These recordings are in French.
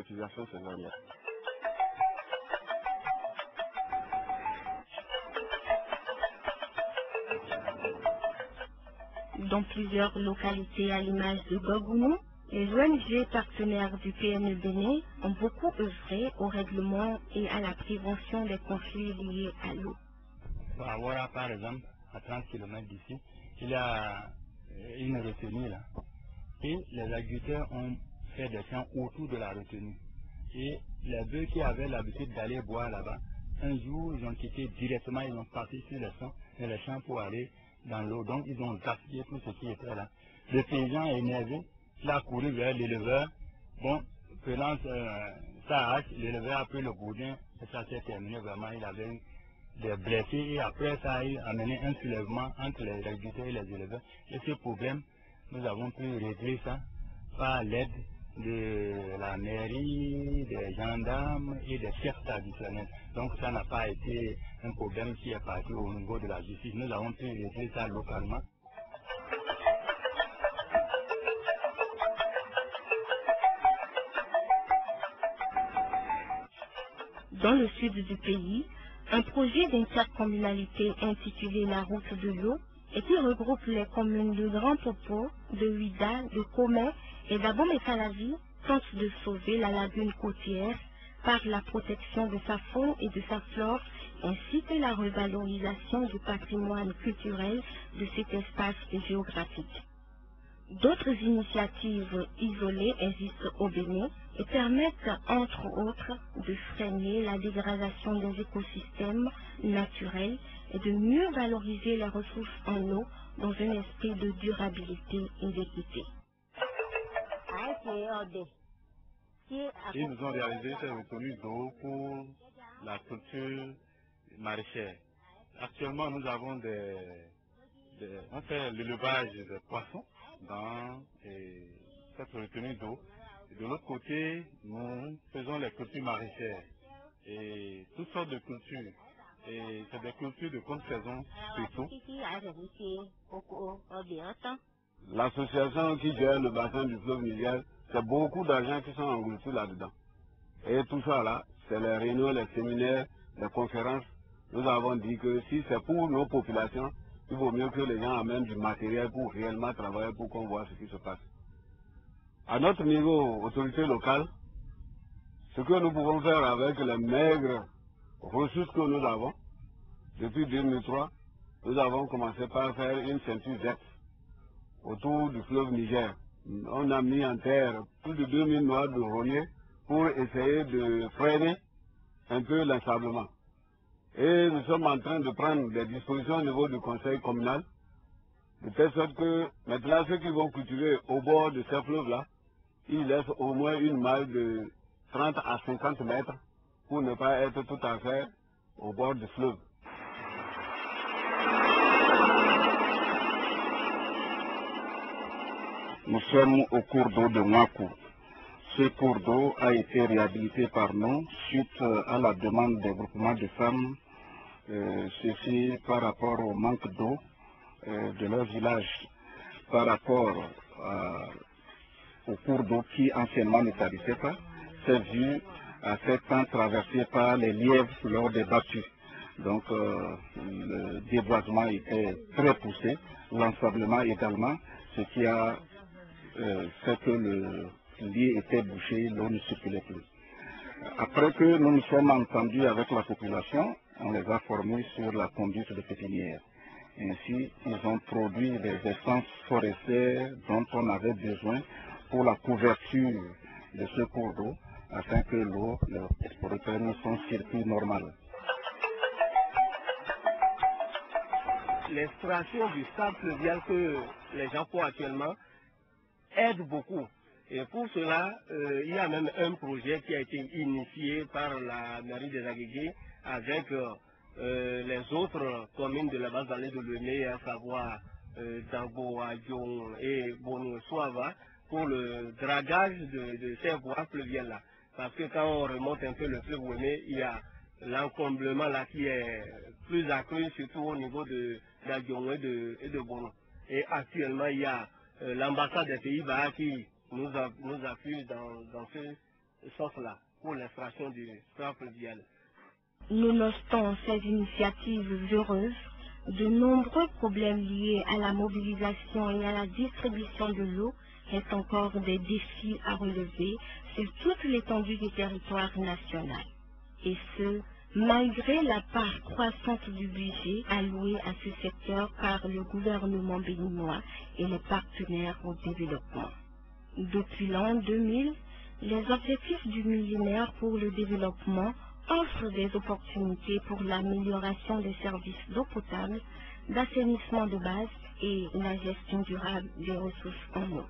l'utilisation saisonnière. Dans plusieurs localités à l'image de Gogounou, les ONG partenaires du PNE Bénin ont beaucoup œuvré au règlement et à la prévention des conflits liés à l'eau. À Ouara, par exemple, à 30 km d'ici, il y a une retenue là. Et les agriculteurs ont fait des champs autour de la retenue. Et les bœufs qui avaient l'habitude d'aller boire là-bas, un jour, ils ont quitté directement, ils ont parti sur les champs pour aller dans l'eau. Donc, ils ont gaspillé tout ce qui était là. Le paysan est énervé, il a couru vers l'éleveur. Bon, prenant sa hache, l'éleveur a pris le boudin, et ça s'est terminé vraiment. Il avait eu des blessés et après ça a amené un soulèvement entre les agriculteurs et les éleveurs. Et ce problème, nous avons pu régler ça par l'aide de la mairie, des gendarmes et des chefs traditionnels. Donc ça n'a pas été un problème qui est parti au niveau de la justice. Nous avons pu régler ça localement. Dans le sud du pays, un projet d'intercommunalité intitulé La Route de l'eau et qui regroupe les communes de Grand Popo, de Huida, de Comé et d'Abomey-Calavi tente de sauver la lagune côtière par la protection de sa faune et de sa flore ainsi que la revalorisation du patrimoine culturel de cet espace géographique. D'autres initiatives isolées existent au Bénin et permettent, entre autres, de freiner la dégradation des écosystèmes naturels et de mieux valoriser les ressources en eau dans un esprit de durabilité et d'équité. Ils nous ont réalisé ces retenues d'eau pour la culture maraîchère. Actuellement, nous avons on fait l'élevage de poissons dans cette retenue d'eau. De l'autre côté, nous faisons les cultures maraîchères et toutes sortes de cultures. Et c'est des cultures de contre-saison surtout. L'association qui gère le bassin du fleuve Niger, c'est beaucoup d'argent qui sont engloutis là-dedans. Et tout ça là, c'est les réunions, les séminaires, les conférences. Nous avons dit que si c'est pour nos populations, il vaut mieux que les gens amènent du matériel pour réellement travailler, pour qu'on voit ce qui se passe. À notre niveau, autorité locale, ce que nous pouvons faire avec les maigres ressources que nous avons, depuis 2003, nous avons commencé par faire une ceinture verte autour du fleuve Niger. On a mis en terre plus de 2000 noix de rognier pour essayer de freiner un peu l'ensablement. Et nous sommes en train de prendre des dispositions au niveau du conseil communal, de telle sorte que maintenant ceux qui vont cultiver au bord de ces fleuves-là, ils laissent au moins une maille de 30 à 50 mètres pour ne pas être tout à fait au bord du fleuve. Nous sommes au cours d'eau de Mouakou. Ce cours d'eau a été réhabilité par nous suite à la demande des groupements de femmes, ceci par rapport au manque d'eau de leur village, par rapport au cours d'eau qui anciennement ne s'habissait pas, c'est dû à cette temps traversé par les lièvres lors des battues. Donc le déboisement était très poussé, l'ensablement également, ce qui a fait que le lit était bouché, l'eau ne circulait plus. Après que nous nous sommes entendus avec la population, on les a formés sur la conduite de pépinière. Ainsi, ils ont produit des essences forestières dont on avait besoin pour la couverture de ce cours d'eau, afin que l'eau reprenne son circuit normal. L'extraction du sable pluvial que les gens font actuellement aide beaucoup. Et pour cela, il y a même un projet qui a été initié par la mairie des Aguégués avec les autres communes de la base vallée de Lemé, à savoir Dango, Adjon et Bono-Soava, pour le dragage de ces voies fluviales-là. Parce que quand on remonte un peu le fleuve Ouémé, il y a l'encomblement là qui est plus accru, surtout au niveau d'Adjon et de Bono. Et actuellement, il y a l'ambassade des Pays-Bas qui nous appuie dans ce source-là pour l'extraction du scrap fluvial. Nonobstant ces initiatives heureuses, de nombreux problèmes liés à la mobilisation et à la distribution de l'eau restent encore des défis à relever sur toute l'étendue du territoire national. Et ce, malgré la part croissante du budget alloué à ce secteur par le gouvernement béninois et les partenaires au développement. Depuis l'an 2000, les objectifs du millénaire pour le développement offrent des opportunités pour l'amélioration des services d'eau potable, d'assainissement de base et la gestion durable des ressources en eau.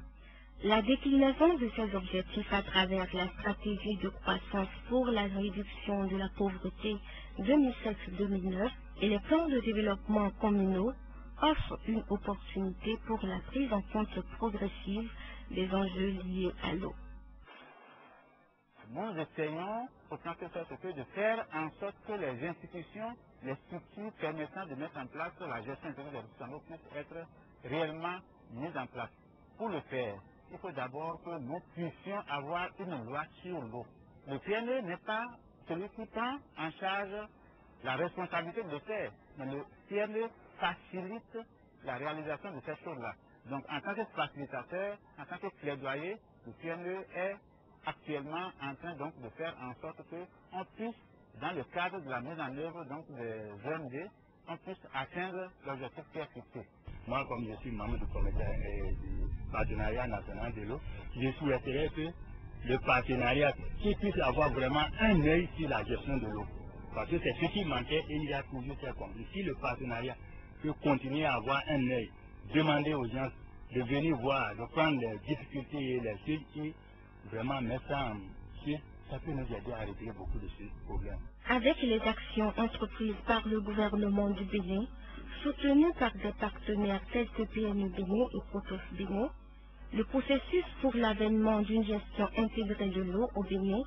La déclinaison de ces objectifs à travers la stratégie de croissance pour la réduction de la pauvreté 2007-2009 et les plans de développement communaux offrent une opportunité pour la prise en compte progressive des enjeux liés à l'eau. Nous essayons, autant que faire, de faire en sorte que les institutions, les structures permettant de mettre en place la gestion intégrée des ressources en eau puissent être réellement mises en place. Pour le faire, il faut d'abord que nous puissions avoir une loi sur l'eau. Le PNE n'est pas celui qui prend en charge la responsabilité de le faire, mais le PNE facilite la réalisation de ces choses-là. Donc, en tant que facilitateur, en tant que plaidoyer, le PNE est actuellement en train donc de faire en sorte qu'on puisse, dans le cadre de la mise en œuvre donc des OMD, on puisse atteindre l'objectif qui est fixé. Moi, comme je suis membre du comité du partenariat national de l'eau, je souhaiterais que le partenariat puisse avoir vraiment un œil sur la gestion de l'eau. Parce que c'est ce qui manquait et il y a toujours ces conflits. Si le partenariat peut continuer à avoir un œil, demander aux gens de venir voir, de prendre les difficultés et les choses qui vraiment mettent ça en pied, ça peut nous aider à régler beaucoup de ces problèmes. Avec les actions entreprises par le gouvernement du Bénin, soutenues par des partenaires tels que PNU Bénin et Protos Bénin, le processus pour l'avènement d'une gestion intégrée de l'eau au Bénin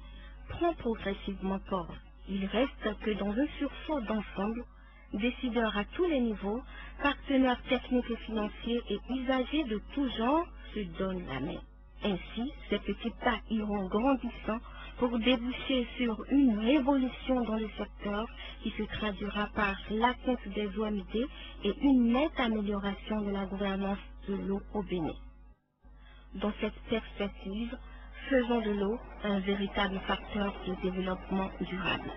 prend progressivement corps. Il reste que dans un sursaut d'ensemble, décideurs à tous les niveaux, partenaires techniques et financiers et usagers de tout genre se donnent la main. Ainsi, ces petits pas iront grandissant pour déboucher sur une révolution dans le secteur qui se traduira par l'atteinte des OMD et une nette amélioration de la gouvernance de l'eau au Bénin. Dans cette perspective, faisons de l'eau un véritable facteur de développement durable.